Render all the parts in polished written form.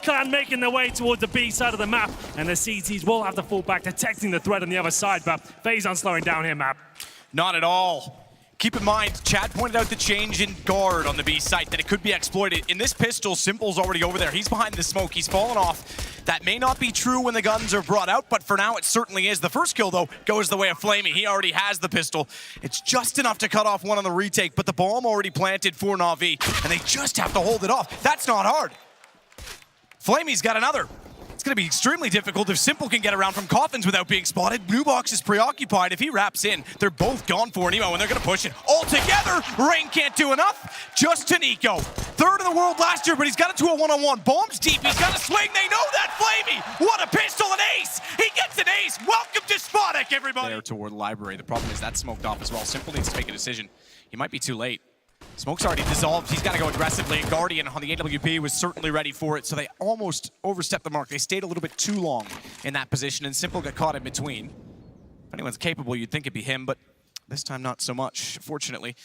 clan making their way towards the B side of the map, and the CTs will have to fall back, detecting the threat on the other side, but FaZe aren't slowing down here, Map. Not at all. Keep in mind, Chad pointed out the change in guard on the B site, that it could be exploited. In this pistol, Simple's already over there. He's behind the smoke. He's fallen off. That may not be true when the guns are brought out, but for now it certainly is. The first kill, though, goes the way of Flamey. He already has the pistol. It's just enough to cut off one on the retake, but the bomb already planted for Na'Vi, and they just have to hold it off. That's not hard. Flamey's got another. It's going to be extremely difficult if Simple can get around from coffins without being spotted. Nubox is preoccupied. If he wraps in, they're both gone for an emo, and they're going to push it all together. Rain can't do enough. Just to Nico. Third in the world last year, but he's got it to a one-on-one. Bombs deep. He's got a swing. They know that. Flamey. What a pistol. An ace. He gets an ace. Welcome to Spottic, everybody. There toward the library. The problem is that's smoked off as well. Simple needs to make a decision. He might be too late. Smoke's already dissolved. He's got to go aggressively. Guardian on the AWP was certainly ready for it, so they almost overstepped the mark. They stayed a little bit too long in that position, and Simple got caught in between. If anyone's capable, you'd think it'd be him, but this time not so much, fortunately.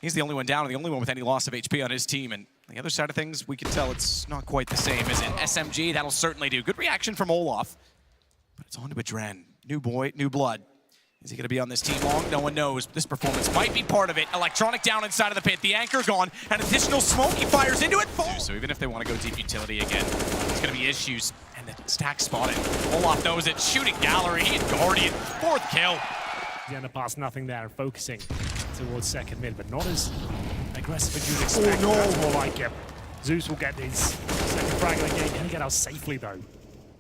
He's the only one down and the only one with any loss of HP on his team, and on the other side of things, we can tell it's not quite the same, is it? SMG, that'll certainly do. Good reaction from Olaf, but it's on to Adren. New boy, new blood. Is he going to be on this team long? No one knows. This performance might be part of it. Electronic down inside of the pit. The anchor gone. And additional smoke. He fires into it. So even if they want to go deep utility again, there's going to be issues. And the stack spotted. Olaf knows it. Shooting gallery. He's Guardian. Fourth kill. The underpass, nothing there, and focusing towards second mid, but not as aggressive as you'd expect. Oh, no. That's more like it. Zeus will get his second frag of the game. Can he get out safely, though?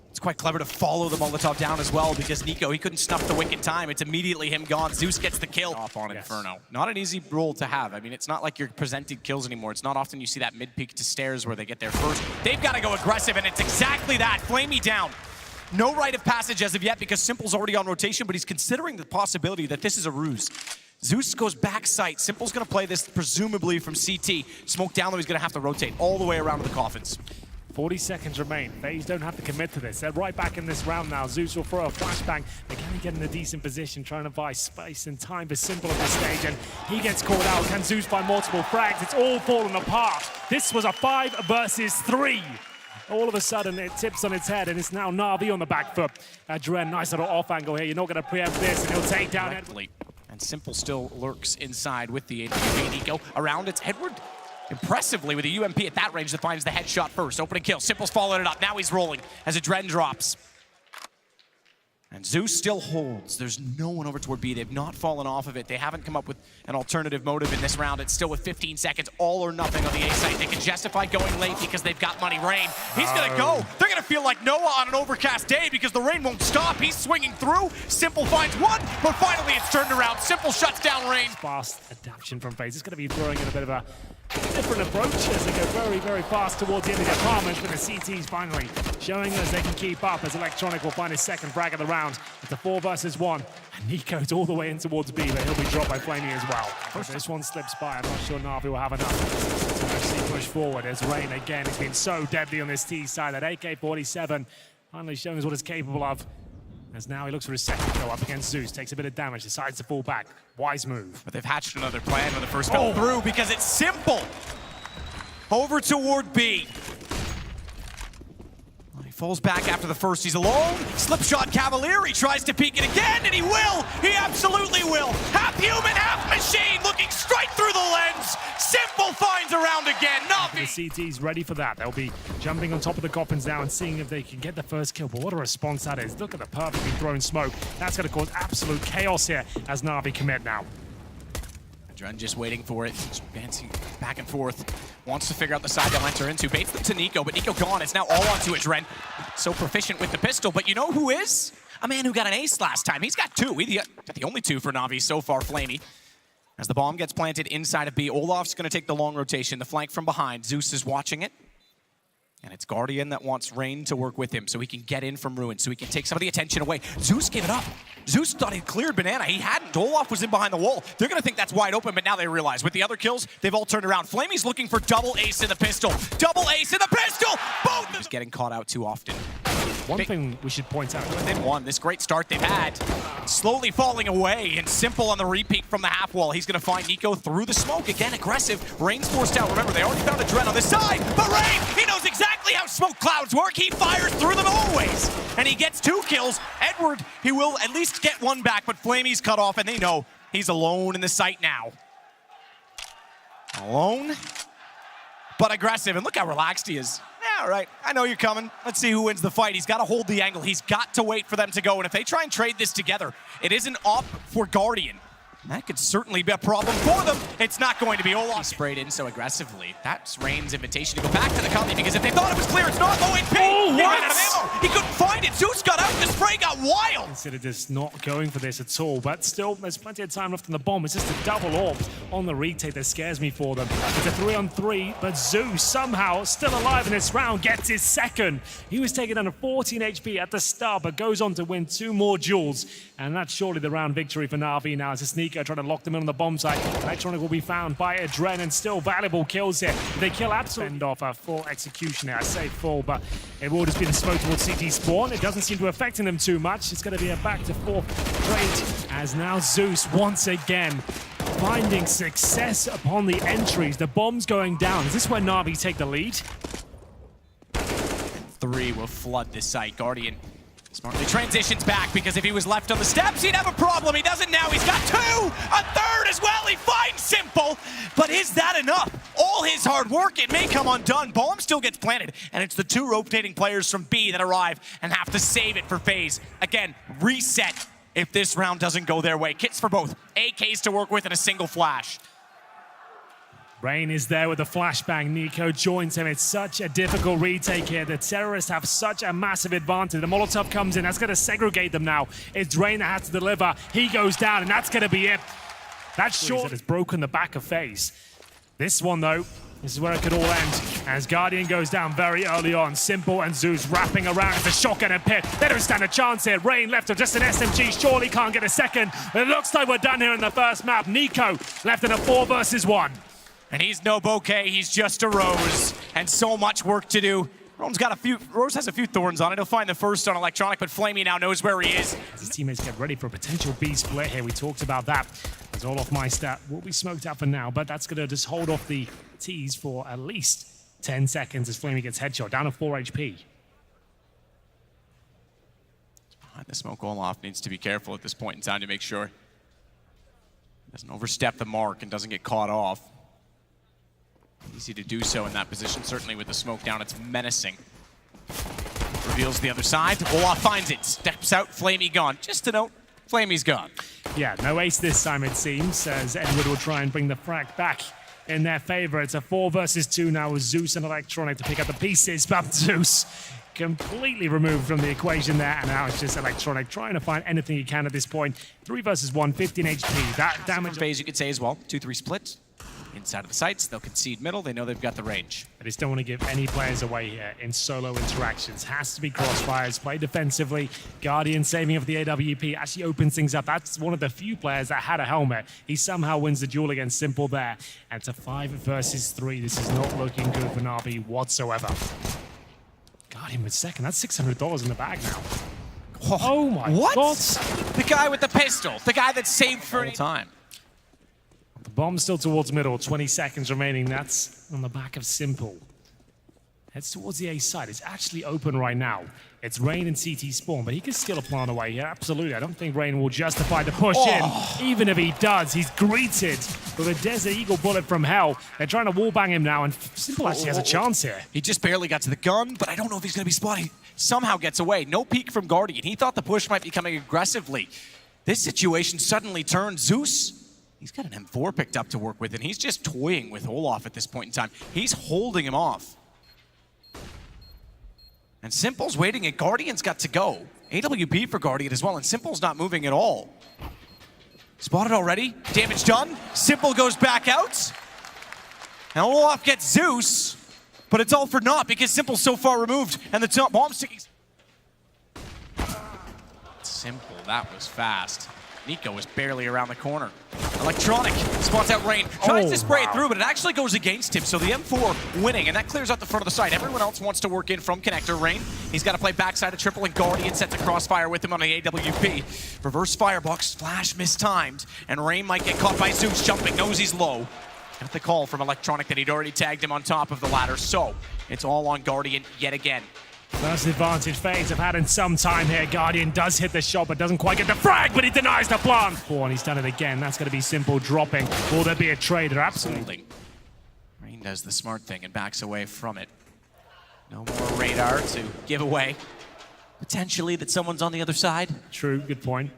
It's quite clever to follow the Molotov down as well, because Nico, he couldn't snuff the wicked time. It's immediately him gone. Zeus gets the kill off on Inferno. Not an easy role to have. I mean, it's not like you're presenting kills anymore. It's not often you see that mid-peak to stairs where they get there first. They've got to go aggressive, and it's exactly that. Flamey down. No rite of passage as of yet, because Simple's already on rotation, but he's considering the possibility that this is a ruse. Zeus goes back site. Simple's going to play this presumably from CT. Smoke down, though, he's going to have to rotate all the way around to the coffins. 40 seconds remain. FaZe don't have to commit to this. They're right back in this round now. Zeus will throw a flashbang. They're going to get in a decent position, trying to buy space and time for Simple at this stage, and he gets caught out. Can Zeus find multiple frags? It's all falling apart. This was a 5 versus 3. All of a sudden, it tips on its head, and it's now Na'Vi on the back foot. Adren, nice little off angle here. You're not going to preempt this, and he'll take down Edward. And Simple still lurks inside with the AWP. Nico around it's Edward. Impressively with a UMP at that range that finds the headshot first. Opening kill. Simple's following it up. Now he's rolling as Adren drops. And Zeus still holds. There's no one over toward B. They've not fallen off of it. They haven't come up with an alternative motive in this round. It's still with 15 seconds, all or nothing on the A site. They can justify going late because they've got money. Rain, he's going to go. They're going to feel like Noah on an overcast day because the rain won't stop. He's swinging through. Simple finds one, but finally it's turned around. Simple shuts down Rain. Fast adaptation from FaZe. It's going to be throwing in a bit of a different approach as they go very, very fast towards the end of the apartments, but the CT's finally showing us they can keep up as Electronic will find his second frag of the round. It's a 4 versus 1, and Nico's all the way in towards B, but he'll be dropped by Flamey as well. If this one slips by, I'm not sure Na'Vi will have enough to actually push forward as Rain again has been so deadly on this T side. That AK-47 finally showing us what it's capable of. As now he looks for his second kill up against Zeus, takes a bit of damage, decides to fall back. Wise move. But they've hatched another plan when the first fell through because it's Simple. Over toward B. He falls back after the first. He's alone. Slipshot Cavalier. He tries to peek it again, and he will. He absolutely will. Half human, half machine, looking straight through the lens. Simple finds a round again. Na'Vi. The CT's ready for that. They'll be jumping on top of the coffins now and seeing if they can get the first kill. But what a response that is. Look at the perfectly thrown smoke. That's going to cause absolute chaos here as Na'Vi commit now. Adren just waiting for it, just dancing back and forth. Wants to figure out the side they'll enter into. Baits them to Nico, but Nico gone. It's now all onto Adren. So proficient with the pistol, but you know who is? A man who got an ace last time. He's got 2. He got the only 2 for Na'Vi so far, Flamey. As the bomb gets planted inside of B, Olaf's going to take the long rotation, the flank from behind. Zeus is watching it. And it's Guardian that wants Rain to work with him so he can get in from Ruin, so he can take some of the attention away. Zeus gave it up. Zeus thought he'd cleared Banana. He hadn't. Olaf was in behind the wall. They're going to think that's wide open, but now they realize with the other kills, they've all turned around. Flamey's looking for double ace in the pistol. Double ace in the pistol! Both! Just getting caught out too often. One thing we should point out. Within one, this great start they've had. Slowly falling away, and Simple on the repeat from the half wall. He's going to find Nico through the smoke. Again, aggressive. Rain's forced out. Remember, they already found Adren on this side, but Rain, he knows exactly exactly how smoke clouds work. He fires through them always, and he gets 2 kills. Edward, he will at least get 1 back, but Flamey's cut off, and they know he's alone in the site now. Alone, but aggressive, and look how relaxed he is. Yeah, all right, I know you're coming. Let's see who wins the fight. He's got to hold the angle. He's got to wait for them to go, and if they try and trade this together, it is an op for Guardian. That could certainly be a problem for them. It's not going to be Olaf. He sprayed in so aggressively. That's Rain's invitation to go back to the company, because if they thought it was clear, it's not low HP. Oh, He what? ran out of ammo. He couldn't find it. Zeus got out. The spray got wild. Instead of just not going for this at all, but still, there's plenty of time left on the bomb. It's just a double AWP on the retake that scares me for them. It's a 3-on-3, but Zeus somehow still alive in this round, gets his second. He was taken down to 14 HP at the start, but goes on to win 2 more duels, and that's surely the round victory for Na'Vi now as a sneaker trying to lock them in on the bomb site. Electronic will be found by Adren, and still valuable kills here. They kill absolutely off a full execution here. I say full, but it will just be the smoke towards CT spawn. It doesn't seem to affecting them too much. It's going to be a back to 4 trade, as now Zeus once again finding success upon the entries. The bomb's going down. Is this where Na'Vi take the lead? 3 will flood this site. Guardian smartly transitions back, because if he was left on the steps, he'd have a problem. He doesn't now. He's got 2, a third as well. He finds Simple, but is that enough? All his hard work, it may come undone. Bomb still gets planted, and it's the 2 rotating players from B that arrive and have to save it for FaZe. Again, reset if this round doesn't go their way. Kits for both, AKs to work with, and a single flash. Rain is there with a flashbang. Nico joins him. It's such a difficult retake here. The terrorists have such a massive advantage. The Molotov comes in. That's going to segregate them now. It's Rain that has to deliver. He goes down, and that's going to be it. That short has broken the back of FaZe. This one, though, this is where it could all end. As Guardian goes down very early on. Simple and Zeus wrapping around. It's a shotgun and pit. They don't stand a chance here. Rain left with just an SMG. Surely can't get a second. It looks like we're done here in the first map. Nico left in a 4 versus 1. And he's no bouquet, he's just a rose, and so much work to do. Rose has a few thorns on it. He'll find the first on Electronic, but Flamey now knows where he is. His teammates get ready for a potential B split here. We talked about that. As Olaf Meister will be smoked out for now, but that's going to just hold off the T's for at least 10 seconds as Flamey gets headshot, down to 4 HP. Behind the smoke, Olaf needs to be careful at this point in time to make sure he doesn't overstep the mark and doesn't get caught off. Easy to do so in that position, certainly with the smoke down, it's menacing. Reveals the other side, Olaf finds it, steps out, Flamey gone. Just to note, Flamey's gone. Yeah, no ace this time it seems, as Edward will try and bring the frag back in their favor. It's a 4 versus 2 now with Zeus and Electronic to pick up the pieces, but Zeus completely removed from the equation there, and now it's just Electronic trying to find anything he can at this point. 3 versus 1, 15 HP. That damage FaZe, you could say as well, 2-3 split. Inside of the sites, they'll concede middle, they know they've got the range. I just don't want to give any players away here in solo interactions. Has to be crossfires, play defensively. Guardian saving of the AWP actually opens things up. That's one of the few players that had a helmet. He somehow wins the duel against Simple there. And it's a 5 versus 3. This is not looking good for Na'Vi whatsoever. Guardian with second. That's $600 in the bag now. Oh my God. The guy with the pistol, the guy that saved for all time. The bomb's still towards middle, 20 seconds remaining. That's on the back of Simple. Heads towards the A side. It's actually open right now. It's Rain and CT spawn, but he can steal a plant away here. Absolutely. I don't think Rain will justify the push in. Even if he does, he's greeted with a Desert Eagle bullet from hell. They're trying to wallbang him now, and Simple actually has a chance here. He just barely got to the gun, but I don't know if he's going to be spotted. He somehow gets away. No peek from Guardian. He thought the push might be coming aggressively. This situation suddenly turned. Zeus, he's got an M4 picked up to work with, and he's just toying with Olaf at this point in time. He's holding him off. And Simple's waiting, and Guardian's got to go. AWP for Guardian as well, and Simple's not moving at all. Spotted already, damage done. Simple goes back out. Now Olaf gets Zeus, but it's all for naught because Simple's so far removed, and the bomb's ticking. Simple, that was fast. Nico was barely around the corner. Electronic spots out Rain, tries to spray it through, but it actually goes against him. So the M4 winning, and that clears out the front of the site. Everyone else wants to work in from connector. Rain, he's got to play backside of triple, and Guardian sets a crossfire with him on the AWP. Reverse firebox, flash mistimed, and Rain might get caught by Zeus jumping, knows he's low. Got the call from Electronic that he'd already tagged him on top of the ladder, so it's all on Guardian yet again. First advantage FaZe have had in some time here. Guardian does hit the shot, but doesn't quite get the frag, but he denies the plant. And he's done it again. That's going to be Simple dropping. Will there be a trader? Absolutely. Rain does the smart thing and backs away from it. No more radar to give away. Potentially that someone's on the other side. True, good point.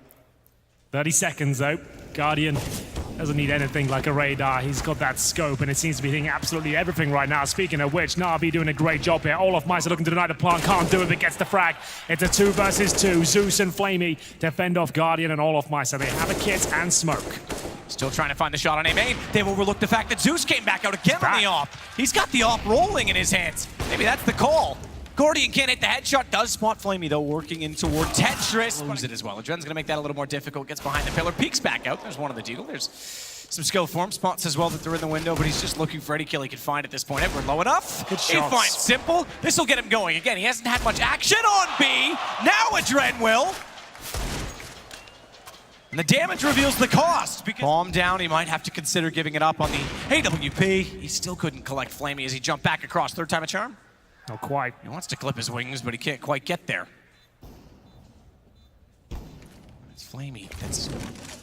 30 seconds though. Guardian doesn't need anything like a radar. He's got that scope, and it seems to be hitting absolutely everything right now. Speaking of which, Na'Vi doing a great job here. /MICE looking to deny the plant, can't do it, but gets the frag. It's a 2 versus 2. Zeus and FaZe defend off Guardian and /MICE. So they have a kit and smoke. Still trying to find the shot on A main. They've overlooked the fact that Zeus came back out again on the op. He's got the op rolling in his hands. Maybe that's the call. Guardian can't hit the headshot, does spot FaZe though, working in toward Tetris. Lose it as well. Adren's gonna make that a little more difficult, gets behind the pillar, peeks back out. There's one on the deal. There's some skill for him. Spots as well that they're in the window, but he's just looking for any kill he can find at this point. Edward low enough. Good He shots. finds Simple. This will get him going. Again, he hasn't had much action on B. Now Adren will. And the damage reveals the cost. Bomb down, he might have to consider giving it up on the AWP. He still couldn't collect FaZe as he jumped back across. Third time a charm. Not quite. He wants to clip his wings, but he can't quite get there. It's FaZe. That's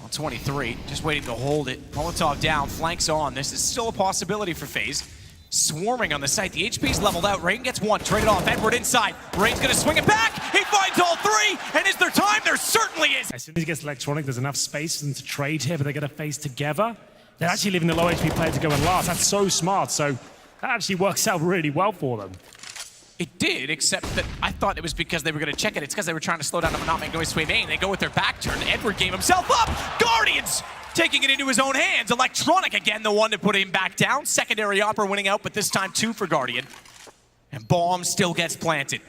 on 23, just waiting to hold it. Molotov down, flanks on. This is still a possibility for FaZe. Swarming on the site. The HP's leveled out. Rain gets one, traded off. Edward inside. Rain's gonna swing it back. He finds all three. And is there time? There certainly is. As soon as he gets Electronic, there's enough space for them to trade here, but they're going to face together. They're actually leaving the low HP player to go in last. That's so smart. So that actually works out really well for them. It did, except that I thought it was because they were going to check it. It's because they were trying to slow down and not make noise to A main. They go with their back turn. Edward gave himself up. Guardians taking it into his own hands. Electronic again, the one to put him back down. Secondary Opera winning out, but this time 2 for Guardian. And Bomb still gets planted.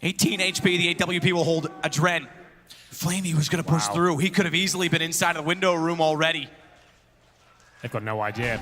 18 HP, the AWP will hold Adren. FaZe was going to push through. He could have easily been inside of the window room already. They've got no idea.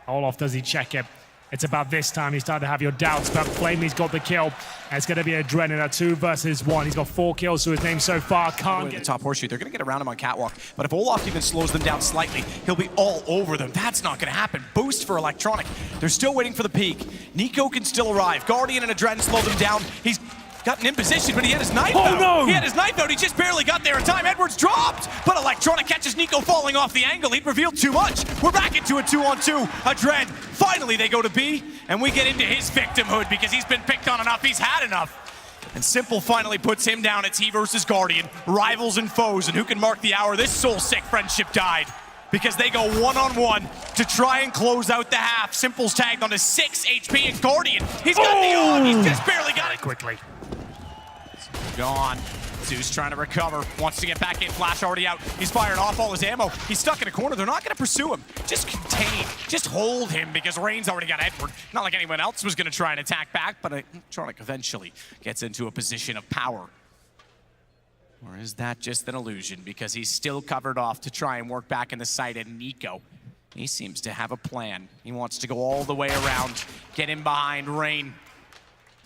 /MICE, does he check it? It's about this time you start to have your doubts, but FaZe's got the kill. And it's going to be Adren in a 2 versus 1. He's got 4 kills to his name so far. Can't get the top horseshoe. They're going to get around him on catwalk. But if /MICE even slows them down slightly, he'll be all over them. That's not going to happen. Boost for Electronic. They're still waiting for the peak. Nico can still arrive. Guardian and Adren slow them down. He's gotten in position, but he had his knife out. No! He had his knife out. He just barely got there in time. Edwards dropped, but Electronic catches Nico falling off the angle. He'd revealed too much. We're back into a 2-on-2. Adren, finally they go to B, and we get into his victimhood because he's been picked on enough. He's had enough. And Simple finally puts him down. It's he versus Guardian. Rivals and foes, and who can mark the hour? This soul-sick friendship died because they go one-on-one to try and close out the half. Simple's tagged onto 6 HP, and Guardian, he's got the on. He's just barely got it. quickly. Gone. Zeus trying to recover, wants to get back in, flash already out. He's firing off all his ammo. He's stuck in a corner. They're not going to pursue him. Just contain, just hold him because Rain's already got Edward. Not like anyone else was going to try and attack back, but Electronic eventually gets into a position of power. Or is that just an illusion? Because he's still covered off to try and work back in the site, and Nico, he seems to have a plan. He wants to go all the way around, get in behind Rain.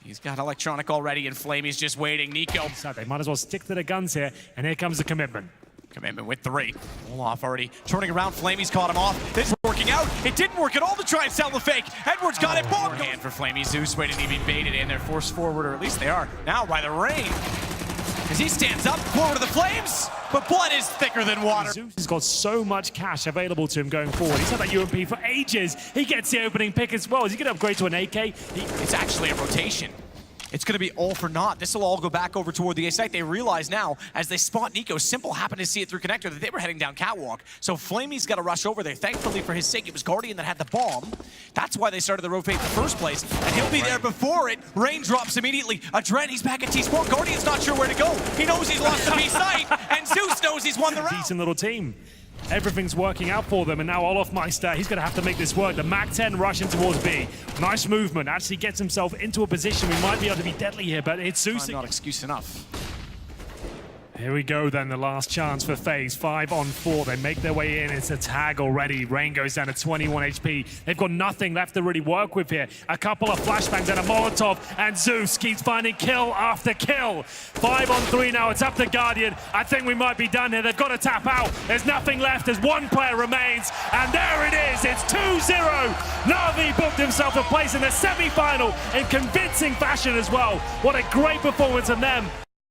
He's got Electronic already, and FaZe's just waiting. Nico. So they might as well stick to the guns here, and here comes the commitment. Commitment with 3. /MICE already turning around. FaZe's caught him off. This is working out. It didn't work at all to try and sell the fake. Edwards got it. Bomb hand for FaZe. Zeus waiting to be baited in. They're forced forward, or at least they are now by the Rain. As he stands up, forward to the Flames, but blood is thicker than water. Zeus has got so much cash available to him going forward. He's had that UMP for ages. He gets the opening pick as well. Is he going to upgrade to an AK? It's actually a rotation. It's going to be all for naught. This will all go back over toward the A site. They realize now, as they spot Nico, Simple happened to see it through connector, that they were heading down catwalk. So FaZe's got to rush over there. Thankfully for his sake, it was Guardian that had the bomb. That's why they started the rotate in the first place. And he'll be there before it. Rain drops immediately. Adren, he's back at T-Spawn. Guardian's not sure where to go. He knows he's lost the B site, and Zeus knows he's won the round. Decent little team. Everything's working out for them, and now /MICE, he's going to have to make this work. The MAC-10 rushing towards B. Nice movement, actually gets himself into a position we might be able to be deadly here, but it's Zeus. Not excuse enough. Here we go then, the last chance for FaZe. 5 on 4, they make their way in. It's a tag already. Rain goes down to 21 HP. They've got nothing left to really work with here. A couple of flashbangs and a Molotov, and Zeus keeps finding kill after kill. 5 on 3 now, it's up to Guardian. I think we might be done here. They've got to tap out. There's nothing left as one player remains, and there it is. It's 2-0. Na'Vi booked himself a place in the semi-final in convincing fashion as well. What a great performance from them.